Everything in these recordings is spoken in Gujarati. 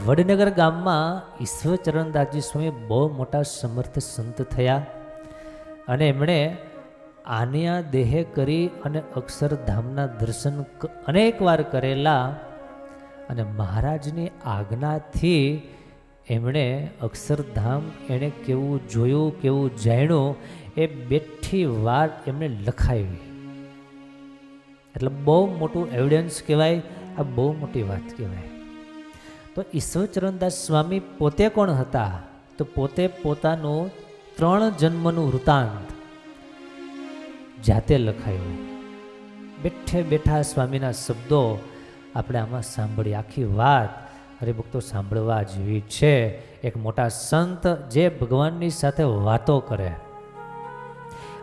વડનગર ગામમાં ઈશ્વરચરણદાસજી સ્વામી બહુ મોટા સમર્થ સંત થયા અને એમણે આનિયા દેહે કરી અને અક્ષરધામના દર્શન અનેક વાર કરેલા અને મહારાજની આજ્ઞાથી એમણે અક્ષરધામ એણે કેવું જોયું કેવું જાણ્યું એ બેઠી વાત એમણે લખાવી. એટલે બહુ મોટું એવિડન્સ કહેવાય, આ બહુ મોટી વાત કહેવાય. તો ઈશ્વરચરણદાસ સ્વામી પોતે કોણ હતા? તો પોતે પોતાનું 3 જન્મનું વૃતાંત જાતે લખાયું. બેઠે બેઠા સ્વામીના શબ્દો આપણે આમાં સાંભળી. આખી વાત હરિભક્તો સાંભળવા જેવી છે. એક મોટા સંત જે ભગવાનની સાથે વાતો કરે,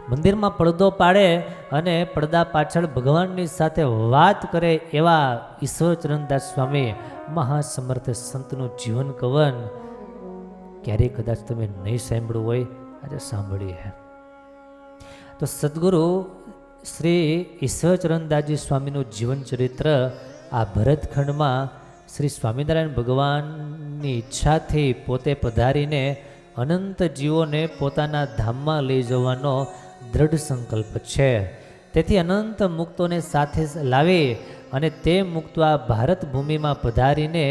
મંદિરમાં પડદો પાડે અને પડદા પાછળ ભગવાનની સાથે વાત કરે, એવા ઈશ્વરચરણદાસ સ્વામી મહાસમર્થ સંતનું જીવન કવન ક્યારેય કદાચ તમે નહીં સાંભળ્યું હોય, આજે સાંભળીએ. તો સદગુરુ શ્રી ઈશ્વરચરણદાસજી સ્વામીનું જીવન ચરિત્ર આ ભરતખંડમાં શ્રી સ્વામિનારાયણ ભગવાનની ઈચ્છાથી પોતે પધારીને અનંત જીવોને પોતાના ધામમાં લઈ જવાનો દ્રઢ સંકલ્પ છે. તેથી અનંત મુક્તોને સાથે લાવી અને તે મુક્તો આ ભારત ભૂમિમાં પધારીને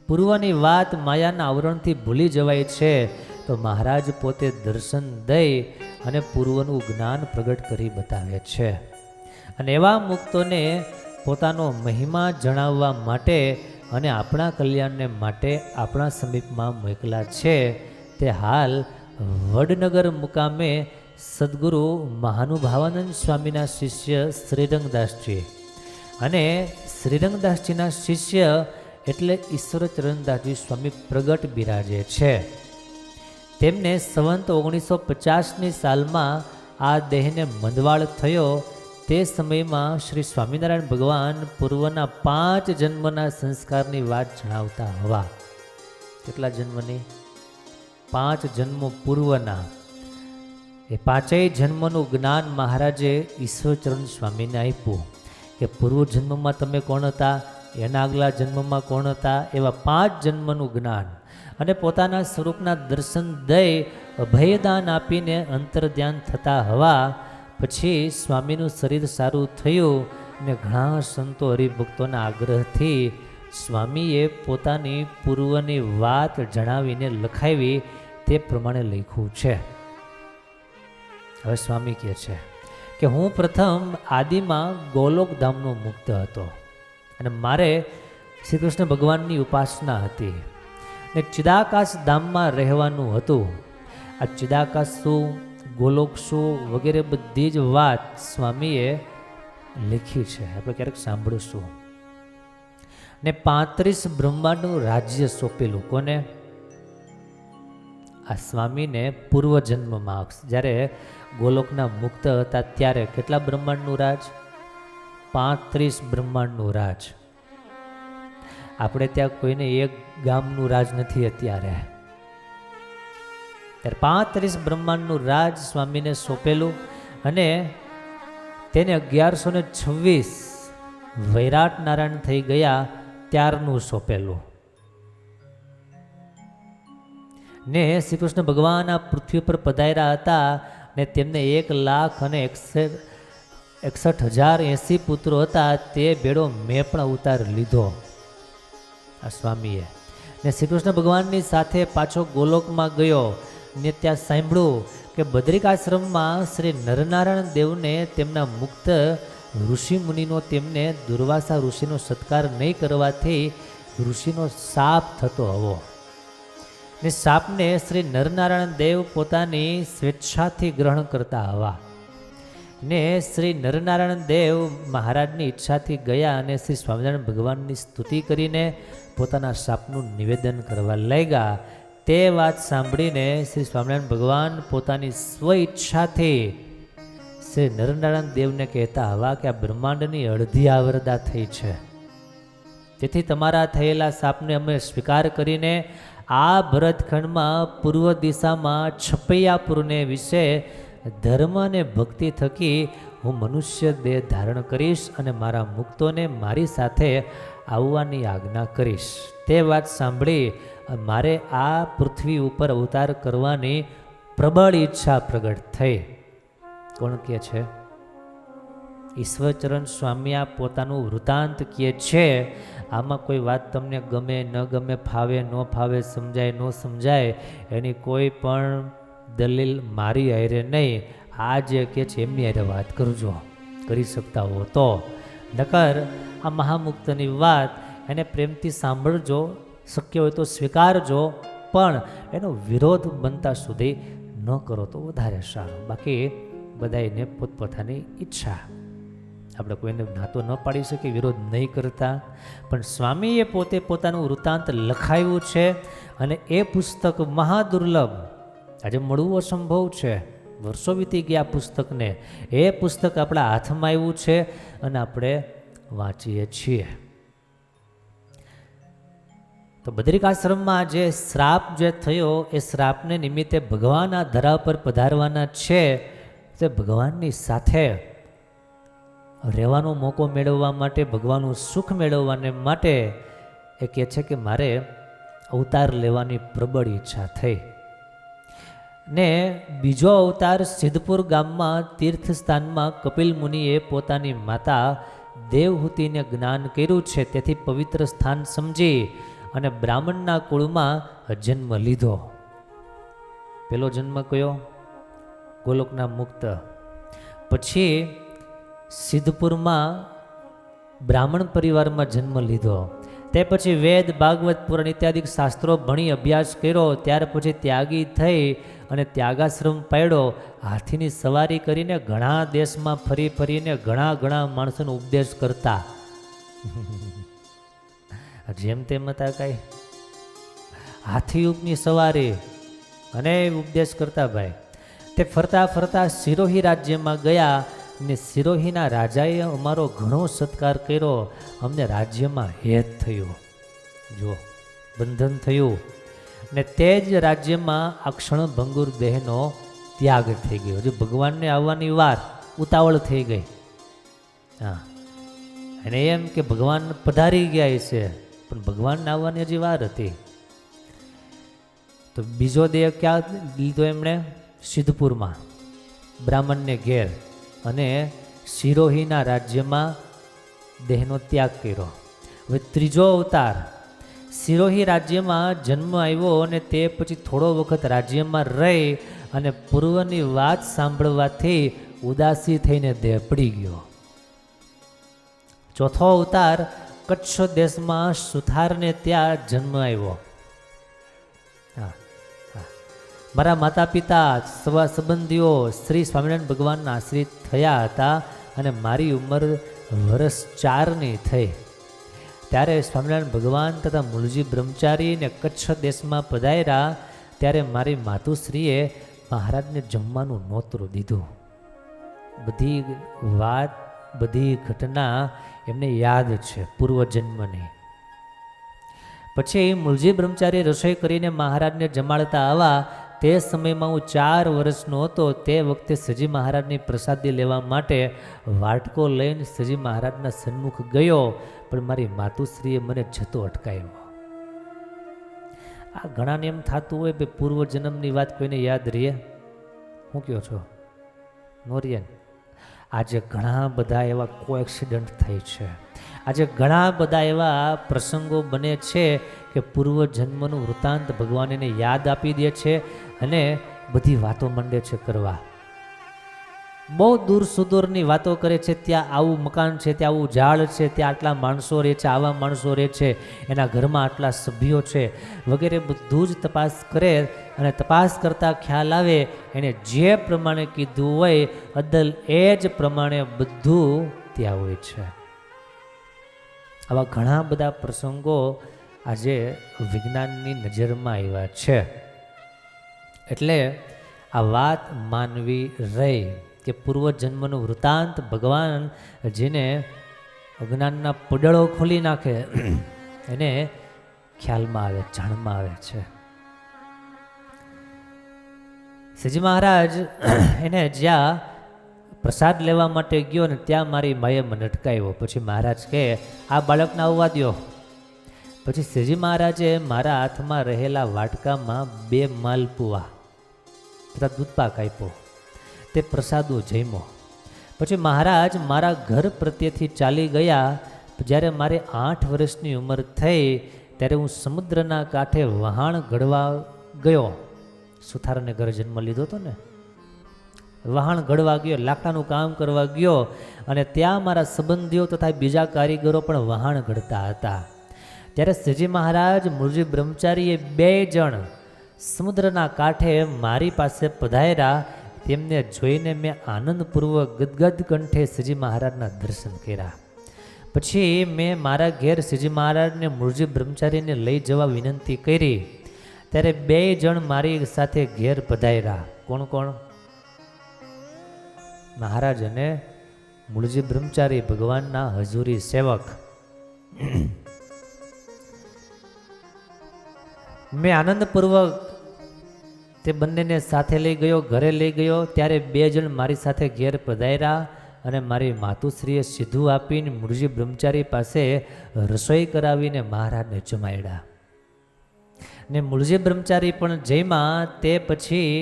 પૂર્વની વાત માયાના આવરણથી ભૂલી જવાય છે, તો મહારાજ પોતે દર્શન દઈ અને પૂર્વનું જ્ઞાન પ્રગટ કરી બતાવે છે. અને એવા મુક્તોને પોતાનો મહિમા જણાવવા માટે અને આપણા કલ્યાણને માટે આપણા સમીપમાં મોકલા છે. તે હાલ વડનગર મુકામે સદગુરુ મહાનુભાવાનંદ સ્વામીના શિષ્ય શ્રીરંગદાસજી અને શ્રીરંગદાસજીના શિષ્ય એટલે ઈશ્વરચરણદાસજી સ્વામી પ્રગટ બિરાજે છે. તેમને સંવંત 1950ની સાલમાં આ દેહને મંદવાળ થયો. તે સમયમાં શ્રી સ્વામિનારાયણ ભગવાન પૂર્વના 5 જન્મના સંસ્કારની વાત જણાવતા હવા. કેટલા જન્મની? 5 જન્મો પૂર્વના. એ 5 જન્મનું જ્ઞાન મહારાજે ઈશ્વરચરણ સ્વામીને આપ્યું કે પૂર્વ જન્મમાં તમે કોણ હતા, એના આગલા જન્મમાં કોણ હતા, એવા 5 જન્મનું જ્ઞાન અને પોતાના સ્વરૂપના દર્શન દઈ અભયદાન આપીને અંતર્ધ્યાન થતા હવા. પછી સ્વામીનું શરીર સારું થયું ને ઘણા સંતો હરિભક્તોના આગ્રહથી સ્વામીએ પોતાની પૂર્વની વાત જણાવીને લખાવી. તે પ્રમાણે લખ્યું છે. હવે સ્વામી કહે છે કે હું પ્રથમ આદિમાં ગોલોકધામનો મુક્ત હતો અને મારે શ્રી કૃષ્ણ ભગવાનની ઉપાસના હતી ને ચિદાકાશ ધામમાં રહેવાનું હતું. આ ચિદાકાશ શું, ગોલોક શું વગેરે બધી જ વાત સ્વામીએ લખી છે, આપણે ક્યારેક સાંભળીશું. ને 35 બ્રહ્માંડનું રાજ્ય સોંપેલું કોને? આ સ્વામીને પૂર્વજન્મમાં જ્યારે ગોલોકના મુક્ત હતા ત્યારે કેટલા બ્રહ્માંડનું રાજ? 35 બ્રહ્માંડનું રાજ. આપણે ત્યાં કોઈને એક ગામનું રાજ નથી અત્યારે. ત્યારે 35 બ્રહ્માંડનું રાજ સ્વામીને સોંપેલું અને તેને 1126 વૈરાટ નારાયણ થઈ ગયા ત્યારનું સોંપેલું. ને શ્રી કૃષ્ણ ભગવાન આ પૃથ્વી પર પધાર્યા હતા ને તેમને 1,61,080 પુત્રો હતા. તે બેડો મેં પણ અવતાર લીધો આ સ્વામીએ. ને શ્રી કૃષ્ણ ભગવાનની સાથે પાછો ગોલોકમાં ગયો ને ત્યાં સાંભળ્યું કે બદ્રિકાશ્રમમાં શ્રી નરનારાયણ દેવને તેમના મુક્ત ઋષિ મુનિનો તેમને દુર્વાસા ઋષિનો સત્કાર નહીં કરવાથી ઋષિનો શાપ થતો હવો. ને શાપને શ્રી નરનારાયણ દેવ પોતાની સ્વેચ્છાથી ગ્રહણ કરતા હવા. ને શ્રી નરનારાયણ દેવ મહારાજની ઈચ્છાથી ગયા અને શ્રી સ્વામિનારાયણ ભગવાનની સ્તુતિ કરીને પોતાના શાપનું નિવેદન કરવા લાગ્યા. તે વાત સાંભળીને શ્રી સ્વામિનારાયણ ભગવાન પોતાની સ્વ ઈચ્છાથી શ્રી નરનારાયણ દેવને કહેતા હવા કે આ બ્રહ્માંડની અડધી આવરદા થઈ છે, તેથી તમારા થયેલા શાપને અમે સ્વીકાર કરીને આ ભરતખંડમાં પૂર્વ દિશામાં છપૈયાપુરને વિશે ધર્મ અને ભક્તિ થકી હું મનુષ્ય દેહ ધારણ કરીશ અને મારા મુક્તોને મારી સાથે આવવાની આજ્ઞા કરીશ. તે વાત સાંભળી મારે આ પૃથ્વી ઉપર અવતાર કરવાની પ્રબળ ઈચ્છા પ્રગટ થઈ. કોણ કહે છે? ઈશ્વરચરણ સ્વામી આ પોતાનું વૃતાંત કહે છે. આમાં કોઈ વાત તમને ગમે ન ગમે, ફાવે ન ફાવે, સમજાય ન સમજાય, એની કોઈ પણ દલીલ મારી હારે નહીં. આ જે કહે છે એમની હારે વાત કરજો, કરી શકતા હો તો. નકર આ મહામુક્તની વાત એને પ્રેમથી સાંભળજો, શક્ય હોય તો સ્વીકારજો, પણ એનો વિરોધ બનતા સુધી ન કરો તો વધારે સારું. બાકી બધાને પોતપોતાની ઈચ્છા, આપણે કોઈને ના તો ન પાડી શકીએ વિરોધ નહીં કરતા. પણ સ્વામીએ પોતે પોતાનું વૃત્તાંત લખાયું છે અને એ પુસ્તક મહાદુર્લભ, આજે મળવું અસંભવ છે. વર્ષો વીતી ગયા પુસ્તકને. એ પુસ્તક આપણા હાથમાં આવ્યું છે અને આપણે વાંચીએ છીએ. તો બદ્રિકાશ્રમમાં જે શ્રાપ જે થયો એ શ્રાપને નિમિત્તે ભગવાન આ ધરા પર પધારવાના છે. તે ભગવાનની સાથે રહેવાનો મોકો મેળવવા માટે, ભગવાનનું સુખ મેળવવાને માટે એ કહે છે કે મારે અવતાર લેવાની પ્રબળ ઈચ્છા થઈ. ને બીજો અવતાર સિદ્ધપુર ગામમાં તીર્થસ્થાનમાં કપિલ મુનિએ પોતાની માતા દેવહૂતિને જ્ઞાન કર્યું છે, તેથી પવિત્ર સ્થાન સમજી અને બ્રાહ્મણના કુળમાં જન્મ લીધો. પેલો જન્મ કયો? ગોલોકના મુક્ત. પછી સિદ્ધપુરમાં બ્રાહ્મણ પરિવારમાં જન્મ લીધો. તે પછી વેદ, ભાગવત, પુરાણ ઇત્યાદિ શાસ્ત્રો ભણી અભ્યાસ કર્યો. ત્યાર પછી ત્યાગી થઈ અને ત્યાગાશ્રમ પાડ્યો. હાથીની સવારી કરીને ઘણા દેશમાં ફરી ફરીને ઘણા માણસોનો ઉપદેશ કરતા. જેમ તેમ હતા કાંઈ, હાથી ઉપની સવારી અને ઉપદેશ કરતા ભાઈ. તે ફરતા ફરતા સિરોહી રાજ્યમાં ગયા ને સિરોહીના રાજાએ અમારો ઘણો સત્કાર કર્યો. અમને રાજ્યમાં હેત થયું, જો બંધન થયું, ને તે જ રાજ્યમાં આ ક્ષણ ભંગુર દેહનો ત્યાગ થઈ ગયો. જે ભગવાનને આવવાની વાર ઉતાવળ થઈ ગઈ. હા, અને એમ કે ભગવાન પધારી ગયા છે, પણ ભગવાનને આવવાની હજી વાર હતી. તો બીજો દેહ ક્યાં લીધો એમણે? સિદ્ધપુરમાં બ્રાહ્મણને ઘેર, અને સિરોહીના રાજ્યમાં દેહનો ત્યાગ કર્યો. હવે ત્રીજો અવતાર, સિરોહી રાજ્યમાં જન્મ આવ્યો અને તે પછી થોડો વખત રાજ્યમાં રહી અને પૂર્વની વાત સાંભળવાથી ઉદાસી થઈને દેહ પડી ગયો. ચોથો અવતાર કચ્છ દેશમાં સુથારને ત્યાં જન્મ આવ્યો. મારા માતા પિતા, સવા સંબંધીઓ શ્રી સ્વામિનારાયણ ભગવાનના આશ્રિત થયા હતા અને મારી ઉંમર વર્ષ 4ની થઈ ત્યારે સ્વામિનારાયણ ભગવાન તથા મૂળજી બ્રહ્મચારીને કચ્છ દેશમાં પધાર્યા. ત્યારે મારી માતુશ્રીએ મહારાજને જમવાનું નહોતરું દીધું. બધી વાત, બધી ઘટના એમને યાદ છે પૂર્વજન્મની. પછી મૂળજી બ્રહ્મચારી રસોઈ કરીને મહારાજને જમાડતા આવ્યા. તે સમયમાં હું 4 વર્ષનો હતો. તે વખતે સજી મહારાજની પ્રસાદી લેવા માટે વાટકો લઈને સજી મહારાજના સન્મુખ ગયો, પણ મારી માતુશ્રીએ મને જતો અટકાવ્યો. આ ઘણાને એમ થતું હોય કે પૂર્વજન્મની વાત કોઈને યાદ રહે? હું કહો છો? નોરિયન. આજે ઘણા બધા એવા કોએક્સિડન્ટ થાય છે. આજે ઘણા બધા એવા પ્રસંગો બને છે કે પૂર્વજન્મનું વૃત્તાંત ભગવાન એને યાદ આપી દે છે અને બધી વાતો માંડે છે કરવા. બહુ દૂર સુદૂરની વાતો કરે છે. ત્યાં આવું મકાન છે, ત્યાં આવું ઝાડ છે, ત્યાં આટલા માણસો રહે છે, આવા માણસો રહે છે, એના ઘરમાં આટલા સભ્યો છે વગેરે બધું જ તપાસ કરે. અને તપાસ કરતાં ખ્યાલ આવે એને જે પ્રમાણે કીધું હોય અદલ એ જ પ્રમાણે બધું ત્યાં હોય છે. આવા ઘણા બધા પ્રસંગો આજે વિજ્ઞાનની નજરમાં આવ્યા છે. એટલે આ વાત માનવી રહી કે પૂર્વજન્મનું વૃત્તાંત ભગવાન જેને અજ્ઞાનના પડળો ખોલી નાખે એને ખ્યાલમાં આવે, જાણમાં આવે છે. શ્રીજી મહારાજ એને જ્યાં પ્રસાદ લેવા માટે ગયો ને ત્યાં મારી માએ મને અટકાવ્યો. પછી મહારાજ કહે આ બાળકને આવવા દો. પછી શ્રીજી મહારાજે મારા હાથમાં રહેલા વાટકામાં 2 માલપુઆ તથા દૂધપાક આપ્યો. તે પ્રસાદો જમ્યો. પછી મહારાજ મારા ઘર પ્રત્યેથી ચાલી ગયા. જ્યારે મારે 8 વર્ષની ઉંમર થઈ ત્યારે હું સમુદ્રના કાંઠે વહાણ ઘડવા ગયો. સુથારને ઘરે જન્મ લીધો હતો ને, વહાણ ઘડવા ગયો, લાકડાનું કામ કરવા ગયો, અને ત્યાં મારા સંબંધીઓ તથા બીજા કારીગરો પણ વહાણ ઘડતા હતા. ત્યારે શ્રીજી મહારાજ મુરજી બ્રહ્મચારીએ 2 જણ સમુદ્રના કાંઠે મારી પાસે પધાર્યા. તેમને જોઈને મેં આનંદપૂર્વક ગદગદ કંઠે શ્રીજી મહારાજના દર્શન કર્યા. પછી મેં મારા ઘેર શ્રીજી મહારાજને મુરજી બ્રહ્મચારીને લઈ જવા વિનંતી કરી. ત્યારે 2 જણ મારી સાથે ઘેર પધાર્યા. કોણ કોણ? મહારાજ અને મુરજી બ્રહ્મચારી, ભગવાનના હજુરી સેવક. મેં આનંદપૂર્વક તે બંનેને સાથે લઈ ગયો, ઘરે લઈ ગયો. ત્યારે 2 જણ મારી સાથે ઘેર પધાર્યા અને મારી માતુશ્રીએ સીધું આપીને મુરજી બ્રહ્મચારી પાસે રસોઈ કરાવીને મહારાજને જમાડ્યા. ને મુરજી બ્રહ્મચારી પણ જમ્યા. તે પછી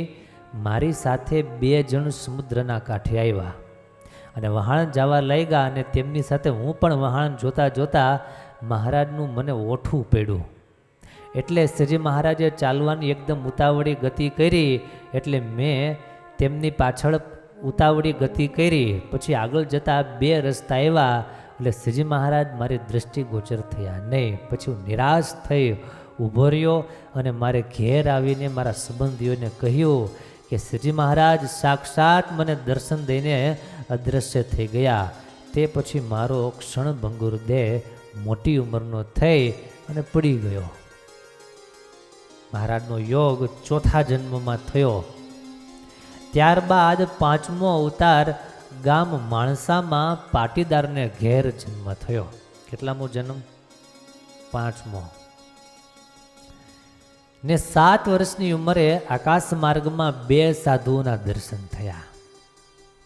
મારી સાથે 2 જણ સમુદ્રના કાંઠે આવ્યા અને વહાણ જવા લાગ્યા. અને તેમની સાથે હું પણ વહાણ જોતા જોતા મહારાજનું મને ઓઠું પડ્યું. એટલે શ્રીજી મહારાજે ચાલવાની એકદમ ઉતાવળી ગતિ કરી. એટલે મેં તેમની પાછળ ઉતાવળી ગતિ કરી. પછી આગળ જતા 2 રસ્તા આવ્યા. એટલે શ્રીજી મહારાજ મારી દ્રષ્ટિગોચર થયા નહીં. પછી હું નિરાશ થઈ ઊભો રહ્યો અને મારે ઘેર આવીને મારા સંબંધીઓને કહ્યું કે શ્રીજી મહારાજ સાક્ષાત મને દર્શન દઈને અદૃશ્ય થઈ ગયા. તે પછી મારો ક્ષણભંગુર દેહ મોટી ઉંમરનો થઈ અને પડી ગયો. મહારાજનો યોગ 4થા જન્મમાં થયો. ત્યારબાદ 5મો અવતાર ગામ માણસામાં પાટીદારને ઘેર જન્મ થયો. કેટલામો જન્મ? 5મો. ને 7 વર્ષની ઉંમરે આકાશ માર્ગમાં 2 સાધુઓના દર્શન થયા.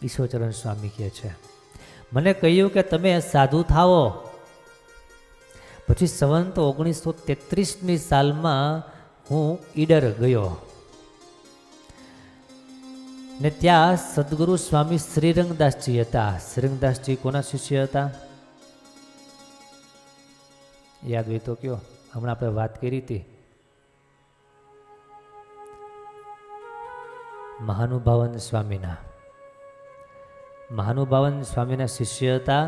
ઈશ્વરચરણ સ્વામી કહે છે, મને કહ્યું કે તમે સાધુ થાઓ. પછી સંવંત 1933ની સાલમાં હું ઈડર ગયો ને ત્યાં સદગુરુ સ્વામી શ્રીરંગદાસજી હતા. શ્રીરંગદાસજી કોના શિષ્ય હતા? યાદ હોય તો કયો. હમણાં આપણે વાત કરી હતી. મહાનુભાવન સ્વામીના. મહાનુભાવન સ્વામીના શિષ્ય હતા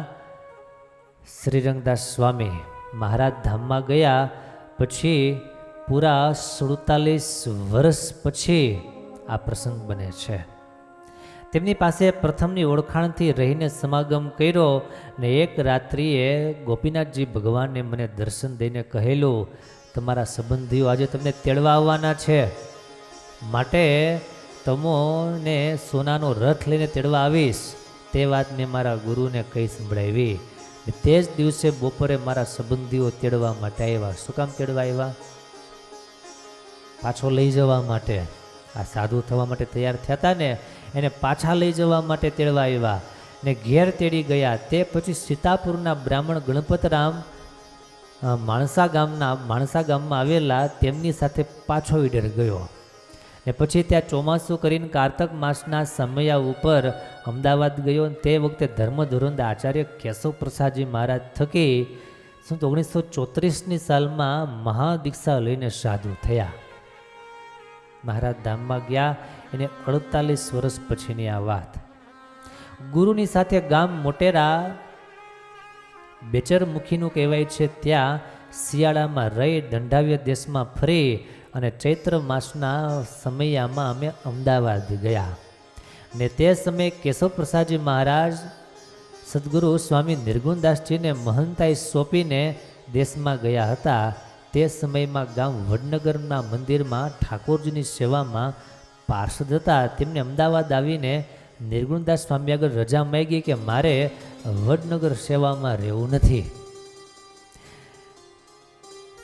શ્રીરંગદાસ સ્વામી. મહારાજ ધામમાં ગયા પછી પૂરા 47 વર્ષ પછી આ પ્રસંગ બને છે. તેમની પાસે પ્રથમની ઓળખાણથી રહીને સમાગમ કર્યો. ને એક રાત્રિએ ગોપીનાથજી ભગવાને મને દર્શન દઈને કહેલું, તમારા સંબંધીઓ આજે તમને તેડવા આવવાના છે, માટે તમોને સોનાનો રથ લઈને તેડવા આવીશ. તે વાત મેં મારા ગુરુને કહી સંભળાવી. તે જ દિવસે બપોરે મારા સંબંધીઓ તેડવા માટે આવ્યા. શું કામ તેડવા આવ્યા? પાછો લઈ જવા માટે. આ સાધુ થવા માટે તૈયાર થયા હતા ને, એને પાછા લઈ જવા માટે તેડવા આવ્યા ને ઘેર તેડી ગયા. તે પછી સીતાપુરના બ્રાહ્મણ ગણપતરામ માણસા ગામમાં આવેલા તેમની સાથે પાછો ઈડર ગયો. ને પછી ત્યાં ચોમાસું કરીને કારતક માસના સમયા ઉપર અમદાવાદ ગયો. તે વખતે ધર્મધુરંદ આચાર્ય કેશવ પ્રસાદજી મહારાજ થકી 1934ની સાલમાં મહાદીક્ષા લઈને સાધુ થયા. મહારાજ ધામમાં ગયા. એને 48 વર્ષ પછીની આ વાત. ગુરુની સાથે ગામ મોટેરા બેચરમુખીનું કહેવાય છે. ત્યાં શિયાળામાં રહી દંડાવ્ય દેશમાં ફરી અને ચૈત્ર માસના સમયમાં અમે અમદાવાદ ગયા. ને તે સમયે કેશવ પ્રસાદજી મહારાજ સદગુરુ સ્વામી નિર્ગુણદાસજીને મહંતાઈ સોંપીને દેશમાં ગયા હતા. તે સમયમાં ગામ વડનગરના મંદિરમાં ઠાકોરજીની સેવામાં પાર્ષદ હતા. તેમને અમદાવાદ આવીને નિર્ગુણદાસ સ્વામી આગળ રજા માંગી કે મારે વડનગર સેવામાં રહેવું નથી.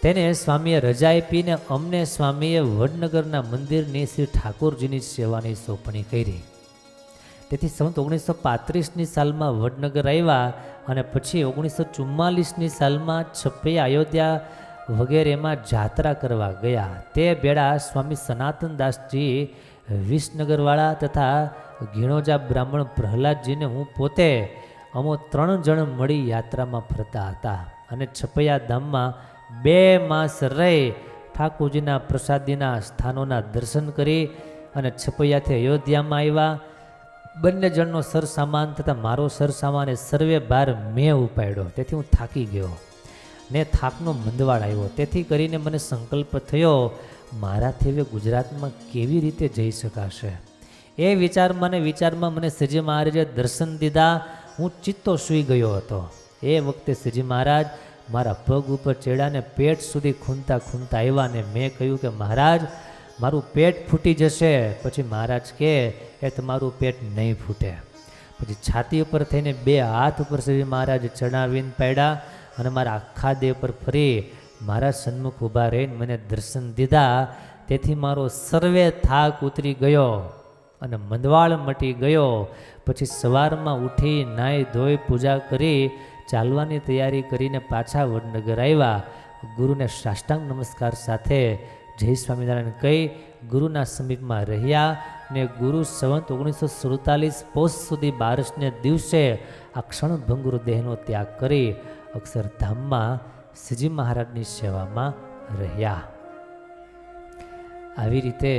તેને સ્વામીએ રજા આપીને અમને સ્વામીએ વડનગરના મંદિરની શ્રી ઠાકોરજીની સેવાની સોંપણી કરી. તેથી સંવત 1935ની સાલમાં વડનગર આવ્યા અને પછી 1944ની સાલમાં છપ્પૈયા અયોધ્યા વગેરેમાં જાત્રા કરવા ગયા. તે બેડા સ્વામી સનાતનદાસજી વિસનગરવાળા તથા ઘીણોજા બ્રાહ્મણ પ્રહલાદજીને હું પોતે અમો 3 જણ મળી યાત્રામાં ફરતા હતા અને છપૈયા ધામમાં 2 માસ રહી ઠાકોરજીના પ્રસાદીના સ્થાનોના દર્શન કરી અને છપૈયાથી અયોધ્યામાં આવ્યા. બંને જણનો સરસામાન તથા મારો સરસામાન એ સર્વે ભાર મેં ઉપાડ્યો. તેથી હું થાકી ગયો ને થાકનો મંદવાડ આવ્યો. તેથી કરીને મને સંકલ્પ થયો મારાથી હવે ગુજરાતમાં કેવી રીતે જઈ શકાશે. એ વિચારમાં મને શ્રીજી મહારાજે દર્શન દીધા. હું ચિત્તો સૂઈ ગયો હતો. એ વખતે શ્રીજી મહારાજ મારા પગ ઉપર ચડ્યા પેટ સુધી ખૂંદતા આવ્યા ને મેં કહ્યું કે મહારાજ મારું પેટ ફૂટી જશે. પછી મહારાજ કહે એ તમારું પેટ નહીં ફૂટે. પછી છાતી ઉપર થઈને 2 હાથ ઉપર શ્રી મહારાજ ચડાવીને પાડ્યા અને મારા આખા દેહ પર ફરી મારા સન્મુખ ઊભા રહીને મને દર્શન દીધા. તેથી મારો સર્વે થાક ઉતરી ગયો અને મંદવાળ મટી ગયો. પછી સવારમાં ઉઠી નાહી ધોઈ પૂજા કરી ચાલવાની તૈયારી કરીને પાછા વડનગર આવ્યા. ગુરુને સાષ્ટાંગ નમસ્કાર સાથે જય સ્વામિનારાયણ કહી ગુરુના સમીપમાં રહ્યા ને ગુરુ સંવત 1947 પોષ સુધી 12ને દિવસે આ ક્ષણભંગુર દેહનો ત્યાગ કરી અક્ષરધામમાં શ્રીજી મહારાજની સેવામાં રહ્યા. આવી રીતે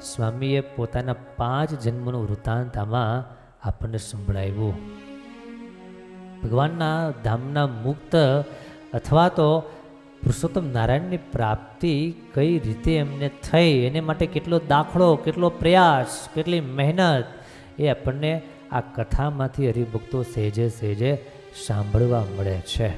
સ્વામીએ પોતાના 5 જન્મનું વૃત્તાંત આમાં આપણને સંભળાવ્યું. ભગવાનના ધામના મુક્ત અથવા તો પુરુષોત્તમ નારાયણની પ્રાપ્તિ કઈ રીતે એમને થઈ, એને માટે કેટલો દાખલો, કેટલો પ્રયાસ, કેટલી મહેનત એ આપણને આ કથામાંથી હરિભક્તો સહેજે સહેજે સાંભળવા મળે છે.